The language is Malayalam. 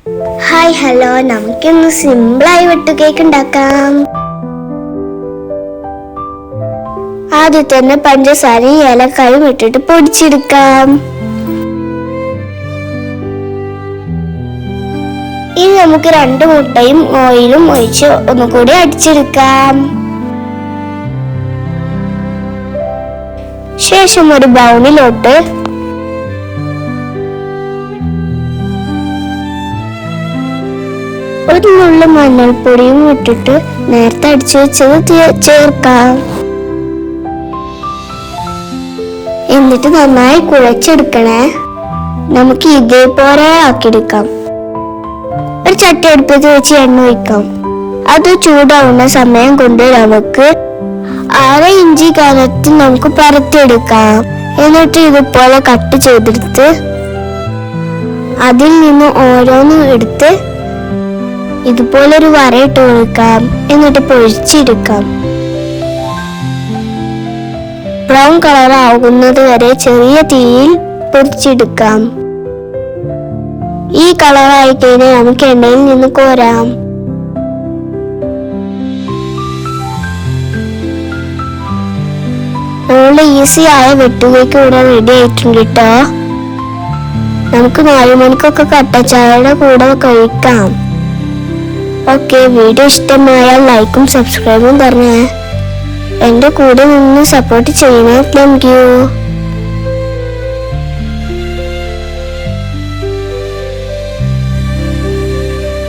ഹായ് ഹലോ, നമുക്കിന്ന് സിമ്പിളായി വെട്ട് കേക്ക് ഉണ്ടാക്കാം. ആദ്യം തന്നെ പഞ്ചസാരയും ഏലക്കായും ഇട്ടിട്ട് പൊടിച്ചെടുക്കാം. ഇനി നമുക്ക് 2 മുട്ടയും ഓയിലും ഒഴിച്ച് ഒന്നുകൂടി അടിച്ചെടുക്കാം. ശേഷം ഒരു ബൗളിലോട്ട് ഒരു നുള്ളു മഞ്ഞൾപ്പൊടിയും ഇട്ടിട്ട് നേരത്തെ അടിച്ചു വെച്ചത് ചേർക്കാം. എന്നിട്ട് നന്നായി കുഴച്ചെടുക്കണേ. നമുക്ക് ഇതേപോലെ ആക്കിയെടുക്കാം. ഒരു ചട്ടി അടുപ്പത്ത് വെച്ച് എണ്ണ ഒഴിക്കാം. അത് ചൂടാവുന്ന സമയം കൊണ്ട് നമുക്ക് 1/2 ഇഞ്ച് കനത്തിൽ നമുക്ക് പരത്തിയെടുക്കാം. എന്നിട്ട് ഇതുപോലെ കട്ട് ചെയ്തെടുത്ത് അതിൽ നിന്ന് ഓരോന്നും എടുത്ത് ഇതുപോലൊരു വരയിട്ട് കൊടുക്കാം. എന്നിട്ട് പൊഴിച്ചെടുക്കാം. ബ്രൗൺ കളർ ആകുന്നത് വരെ ചെറിയ തീയിൽ പൊരിച്ചെടുക്കാം. ഈ കളറായി കഴിഞ്ഞാൽ നമുക്ക് എണ്ണയിൽ നിന്ന് കോരാം. നമ്മളുടെ ഈസി ആയ വെട്ടുകേക്ക് ഇവിടെ റെഡി ആയിട്ടുണ്ട് കേട്ടോ. നമുക്ക് 4 മണിക്കൊക്കെ കട്ടച്ചായയുടെ കൂടെ കഴിക്കാം. ഓക്കെ, വീഡിയോ ഇഷ്ടമായാൽ ലൈക്കും സബ്സ്ക്രൈബും തരണേ. എൻ്റെ കൂടെ നിന്ന് സപ്പോർട്ട് ചെയ്യണേ. Thank you.